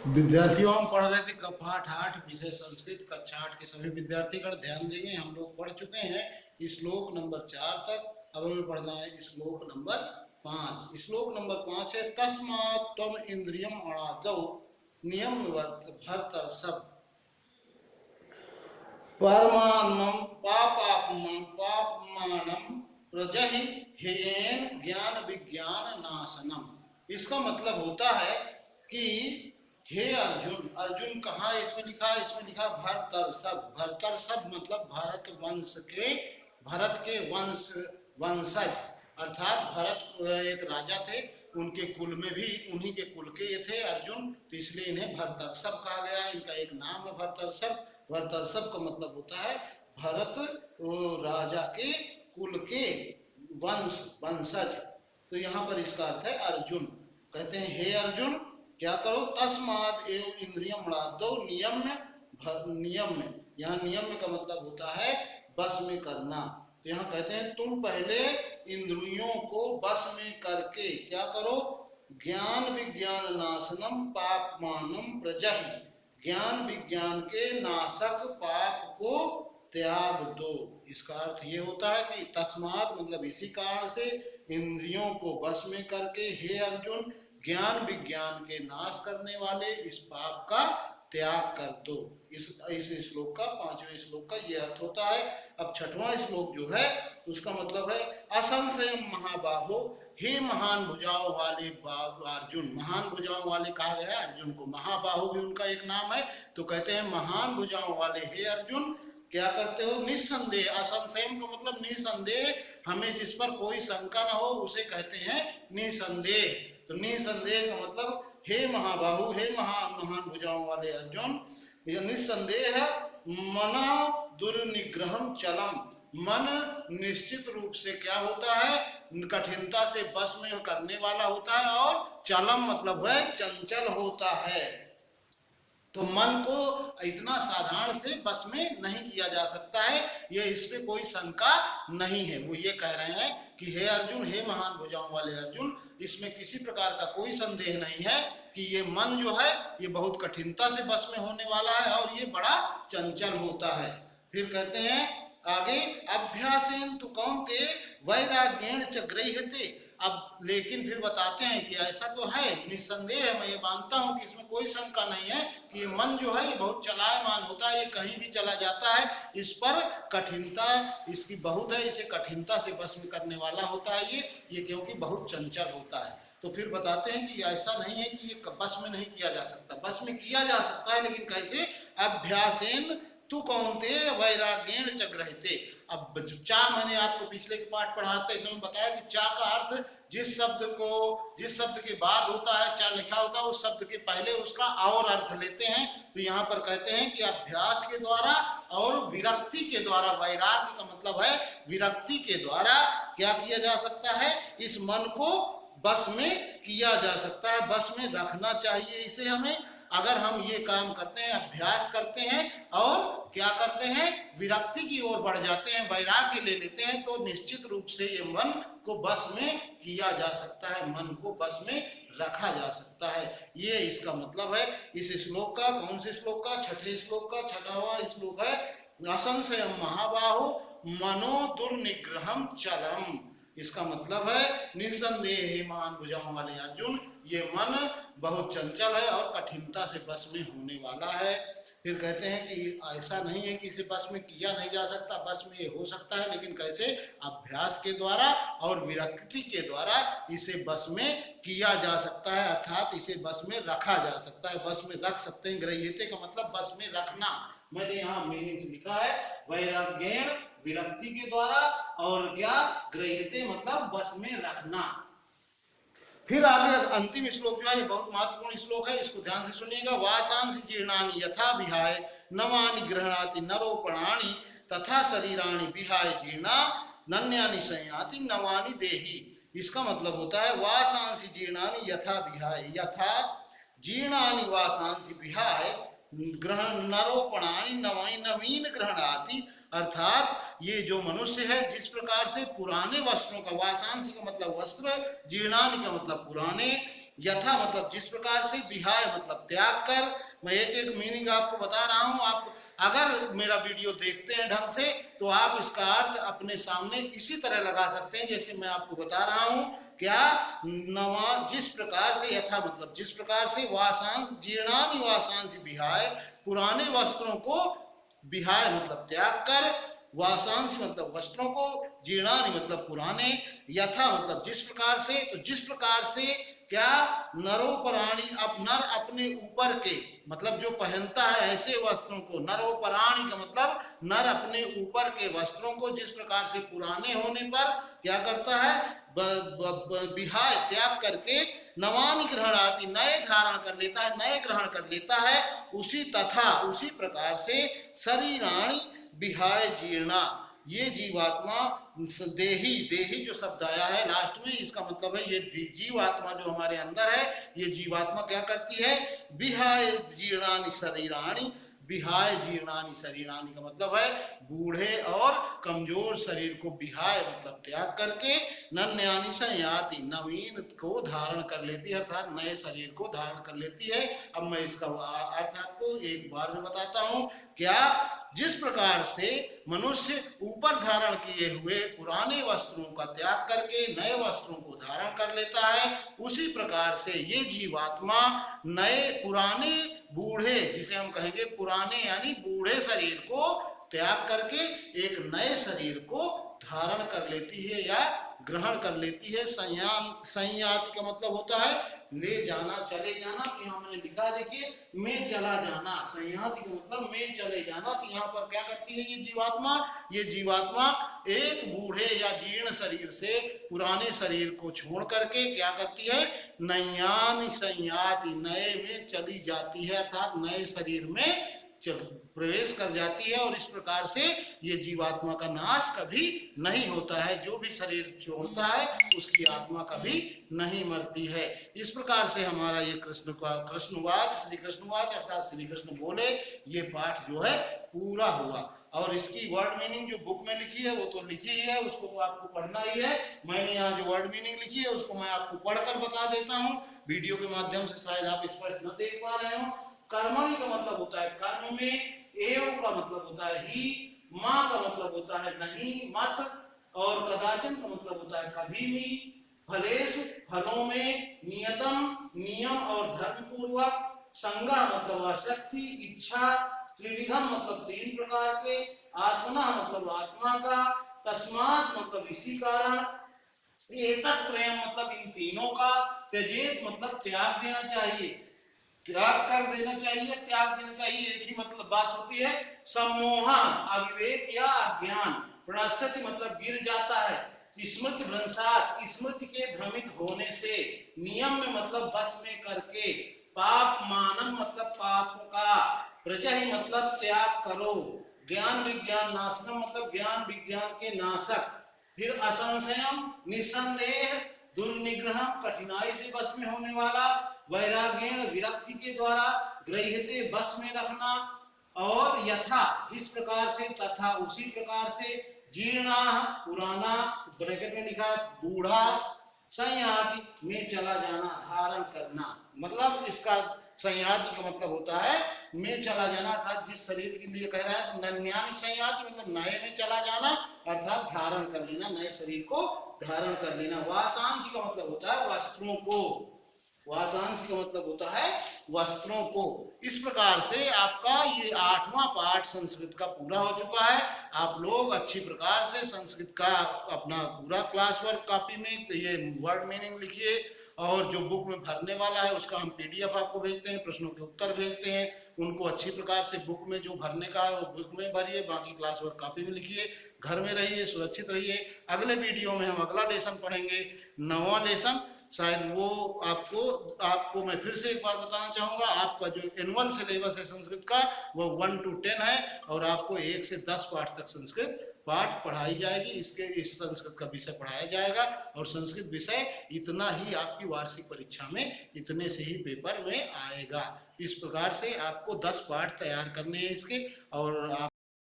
विद्यार्थियों, हम पढ़ रहे थे पाठ 8 विषय संस्कृत कक्षा 8 के सभी विद्यार्थीगण ध्यान देंगे। हम लोग पढ़ चुके हैं श्लोक नंबर 4 तक। अब हमें पढ़ना है श्लोक नंबर 5। श्लोक नंबर 5 है तस्मात् त्वम इंद्रियम अणादौ नियम भर्तर्षभ परमात्मं पापमानं प्रजहि हेयेन ज्ञान विज्ञान नाशनम। इसका मतलब होता है कि हे अर्जुन, अर्जुन कहाँ इसमें लिखा है? इसमें लिखा भरतर्षभ। भरतर्षभ मतलब भरत के वंशज, अर्थात भरत एक राजा थे, उनके कुल में भी उन्हीं के कुल के ये थे अर्जुन, तो इसलिए इन्हें भरतर्षभ कहा गया है। इनका एक नाम है भरतर्षभ। भरतर्षभ का मतलब होता है भरत राजा के कुल के वंशज। तो यहाँ पर इसका अर्थ है अर्जुन। कहते हैं हे अर्जुन क्या करो? तस्माद एव इंद्रियम अणादौ नियम। यहाँ नियम का मतलब होता है बस में करना। तो यहाँ कहते हैं तुम पहले इंद्रियों को बस में करके क्या करो? ज्ञान विज्ञान नाशनम पापमानम प्रजहि, ज्ञान विज्ञान के नाशक पाप को त्याग दो। इसका अर्थ ये होता है कि तस्मात मतलब इसी कारण से, इंद्रियों को बस में करके हे अर्जुन ज्ञान विज्ञान के नाश करने वाले इस पाप का त्याग कर दो। इस श्लोक का 5वें श्लोक का ये अर्थ होता है। अब 6वां श्लोक जो है उसका मतलब है असंशयम महाबाहो, हे महान भुजाओं वाले अर्जुन। महान भुजाओं वाले कहा गया अर्जुन को, महाबाहु भी उनका एक नाम है। तो कहते हैं महान भुजाओं वाले हे अर्जुन क्या करते हो? निस्संदेह। असंशयम का मतलब निसंदेह, हमें जिस पर कोई शंका न हो उसे कहते हैं निसंदेह। तो निसंदेह का मतलब हे महाबाहु, हे महान भुजाओं वाले अर्जुन, यह निसंदेह मना दुर्निग्रहम चलम। मन निश्चित रूप से क्या होता है? कठिनता से बस में करने वाला होता है, और चलम मतलब है चंचल होता है। तो मन को इतना साधारण से बस में नहीं किया जा सकता है, ये इसमें कोई शंका नहीं है। वो ये कह रहे हैं कि हे अर्जुन, हे महान भुजाओं वाले अर्जुन, इसमें किसी प्रकार का कोई संदेह नहीं है कि ये मन जो है ये बहुत कठिनता से बस में होने वाला है और ये बड़ा चंचल होता है। फिर कहते हैं आगे अभ्यासेन तु कौन्ते वैराग्येण च गृह्यते। अब लेकिन फिर बताते हैं कि ऐसा तो है निस्संदेह, मैं ये मानता हूँ कि इसमें कोई शंका नहीं है कि ये मन जो है ये बहुत चलायमान होता है, ये कहीं भी चला जाता है, इस पर कठिनता इसकी बहुत है, इसे कठिनता से बस में करने वाला होता है ये क्योंकि बहुत चंचल होता है। तो फिर बताते हैं कि ऐसा नहीं है कि ये बस में नहीं किया जा सकता, बस में किया जा सकता है, लेकिन कैसे? अभ्यासेन तू कौन्ते वैराग्येण च गृह्यते। अब चा मैंने आपको पिछले के पाठ पढ़ाते समय बताया कि चा का अर्थ जिस शब्द के बाद होता है, चा लिखा होता है, उस शब्द के पहले उसका और अर्थ लेते हैं। तो यहाँ पर कहते हैं कि अभ्यास के द्वारा और विरक्ति के द्वारा, वैराग्य का मतलब है विरक्ति के द्वारा क्या किया जा सकता है? इस मन को बस में किया जा सकता है, बस में रखना चाहिए इसे हमें। अगर हम ये काम करते हैं, अभ्यास करते हैं और क्या करते हैं? विरक्ति की ओर बढ़ जाते हैं, वैराग्य ले लेते हैं, तो निश्चित रूप से ये मन को बस में किया जा सकता है, मन को बस में रखा जा सकता है। ये इसका मतलब है इस श्लोक का। कौन से श्लोक का? 6ठे श्लोक का 6वां श्लोक है असंशयम महाबाहो मनो दुर्निग्रहम चलम। इसका मतलब है निसंदेह महान भुजाओं वाले अर्जुन, ये मन बहुत चंचल है और कठिनता से बस में होने वाला है। फिर कहते हैं कि ऐसा नहीं है कि इसे बस में किया नहीं जा सकता, बस में ये हो सकता है, लेकिन कैसे? अभ्यास के द्वारा और विरक्ति के द्वारा इसे बस में किया जा सकता है, अर्थात इसे बस में रखा जा सकता है, बस में रख सकते हैं। गृह्यते का मतलब बस में रखना। मैंने यहाँ मीनिंग लिखा है वैराग्येण विरक्ति के द्वारा, और क्या? गृह्यते मतलब बस में रखना। फिर आगे अंतिम श्लोक जो है ये बहुत महत्वपूर्ण श्लोक है, इसको ध्यान से सुनिएगा। वासांसि जीर्णानि यथा विहाय नवानि गृह्णाति नरो प्राणि तथा शरीराणि विहाय जीर्णा नन्यानि संयाति नवानि देहि। इसका मतलब होता है वासांसि जीर्णानि यथा विहाय, यथा जीर्णानि वासांसि विहाय नरोपणानि नवीन गृह्णाति। अर्थात ये जो मनुष्य है जिस प्रकार से पुराने वस्त्रों का, वासांसी का मतलब वस्त्र, जीर्णानि का मतलब पुराने, यथा मतलब जिस प्रकार से, विहाय मतलब त्याग कर। मैं एक एक मीनिंग आपको बता रहा हूं, आप अगर मेरा वीडियो देखते हैं ढंग से तो आप इसका अर्थ अपने सामने इसी तरह लगा सकते हैं जैसे मैं आपको बता रहा हूं। क्या? नवा जिस प्रकार से, यथा मतलब जिस प्रकार से, वासांश जीर्णानि वासांसि विहाय, पुराने वस्त्रों को, विहाय मतलब त्याग कर, वासांसी मतलब वस्त्रों को, जीर्णानि मतलब पुराने, यथा मतलब जिस प्रकार से, तो जिस प्रकार से क्या? नरोपराणी, अब नर अपने ऊपर के, मतलब जो पहनता है ऐसे वस्त्रों को, नरोपराणी का मतलब नर अपने ऊपर के वस्त्रों को जिस प्रकार से पुराने होने पर क्या करता है? विहाय त्याग करके, नवानि ग्रहणाति नए धारण कर लेता है, नए ग्रहण कर लेता है, उसी तथा उसी प्रकार से शरीराणि विहाय जीर्णा, ये जीवात्मा, देही, देही जो शब्द आया है लास्ट में, इसका मतलब है ये जीवात्मा जो हमारे अंदर है, ये जीवात्मा क्या करती है? विहाय जीर्णानि शरीराणि, विहाय जीर्णानि शरीराणि का मतलब है बूढ़े और कमजोर शरीर को विहाय मतलब त्याग करके, नन्यानि संयाति नवीन को धारण कर लेती है, अर्थात नए शरीर को धारण कर लेती है। अब मैं इसका अर्थ आपको एक बार में बताता हूं। क्या? जिस प्रकार से मनुष्य ऊपर धारण किए हुए पुराने वस्त्रों का त्याग करके नए वस्त्रों को धारण कर लेता है, उसी प्रकार से ये जीवात्मा नए पुराने बूढ़े, जिसे हम कहेंगे पुराने यानी बूढ़े शरीर को त्याग करके एक नए शरीर को धारण कर लेती है या ग्रहण कर लेती है। संयाति का मतलब होता है ले जाना, चले जाना। तो यहाँ मैंने लिखा देखिए, में चला जाना। संयाति का मतलब में चले जाना। तो यहाँ पर क्या करती है ये जीवात्मा? ये जीवात्मा एक बूढ़े या जीर्ण शरीर से पुराने शरीर को छोड़ करके क्या करती है? नयानि संयाति नए में चली जाती है, अर्थात नए शरीर में प्रवेश कर जाती है। और इस प्रकार से ये जीवात्मा का नाश कभी नहीं होता है। जो भी शरीर छोड़ता है उसकी आत्मा कभी नहीं मरती है। इस प्रकार से हमारा ये कृष्णवाच, श्री कृष्णवाच अर्थात श्री कृष्ण बोले, ये पाठ जो है पूरा हुआ। और इसकी वर्ड मीनिंग जो बुक में लिखी है वो तो लिखी ही है, उसको तो आपको पढ़ना ही है। मैंने यहाँ जो वर्ड मीनिंग लिखी है उसको मैं आपको पढ़कर बता देता हूँ। वीडियो के माध्यम से शायद आप स्पष्ट न देख पा रहे हो। कर्मणि का मतलब होता है कर्म में, एव का मतलब होता है ही, मां का मतलब होता है नहीं, मत, और कदाचन का मतलब होता है कभी भी, फलेषु फलों में, नियतम नियम और धर्म पूर्वक, संगा मतलब आसक्ति, इच्छा, त्रिविधम मतलब तीन प्रकार के, आत्मना मतलब आत्मा का, तस्मात् मतलब इसी कारण, एतत्त्रयम् मतलब इन तीनों का, त्यजेत मतलब त्याग देना चाहिए, त्याग कर देना चाहिए, त्याग देना चाहिए। एक ही मतलब बात होती है। सम्मोह अविवेक या अज्ञान, प्रणश्यति मतलब गिर जाता है, स्मृति भ्रंशात स्मृति के भ्रमित होने से, नियम में मतलब बस में करके, पाप मानम मतलब पाप का, प्रजहि मतलब त्याग करो, ज्ञान विज्ञान नाशनम मतलब ज्ञान विज्ञान के नाशक, फिर असंशयम निसंदेह, दुर्निग्रह कठिनाई से बस में होने वाला, वैराग्येण विरक्ति के द्वारा, गृह्यते बस में रखना, और यथा जिस प्रकार से, तथा उसी प्रकार से, जीर्णा पुराना, ब्रैकेट में लिखा बूढ़ा, संयाति में चला जाना, धारण करना। मतलब इसका संयाति का मतलब होता है में चला जाना, अर्थात जिस शरीर के लिए कह रहा है नन्यानि संयाति मतलब नए में चला जाना, अर्थात धारण कर लेना, नए शरीर को धारण कर लेना। वासांश का मतलब होता है वस्त्रों को, वासांश का मतलब होता है वस्त्रों को। इस प्रकार से आपका ये 8वां पाठ संस्कृत का पूरा हो चुका है। आप लोग अच्छी प्रकार से संस्कृत का अपना पूरा क्लास वर्क कॉपी में ये वर्ड मीनिंग लिखिए, और जो बुक में भरने वाला है उसका हम PDF आपको भेजते हैं, प्रश्नों के उत्तर भेजते हैं, उनको अच्छी प्रकार से बुक में जो भरने का है वो बुक में भरिए, बाकी क्लास वर्क कॉपी में लिखिए। घर में रहिए, सुरक्षित रहिए। अगले वीडियो में हम अगला लेसन पढ़ेंगे, 9वां लेसन। शायद वो आपको मैं फिर से एक बार बताना चाहूँगा, आपका जो एनुअल सिलेबस है संस्कृत का वो 1 to 10 है, और आपको 1 से 10 पाठ तक संस्कृत पाठ पढ़ाई जाएगी। इस संस्कृत का विषय पढ़ाया जाएगा, और संस्कृत विषय इतना ही आपकी वार्षिक परीक्षा में इतने से ही पेपर में आएगा। इस प्रकार से आपको 10 पाठ तैयार करने हैं इसके, और आप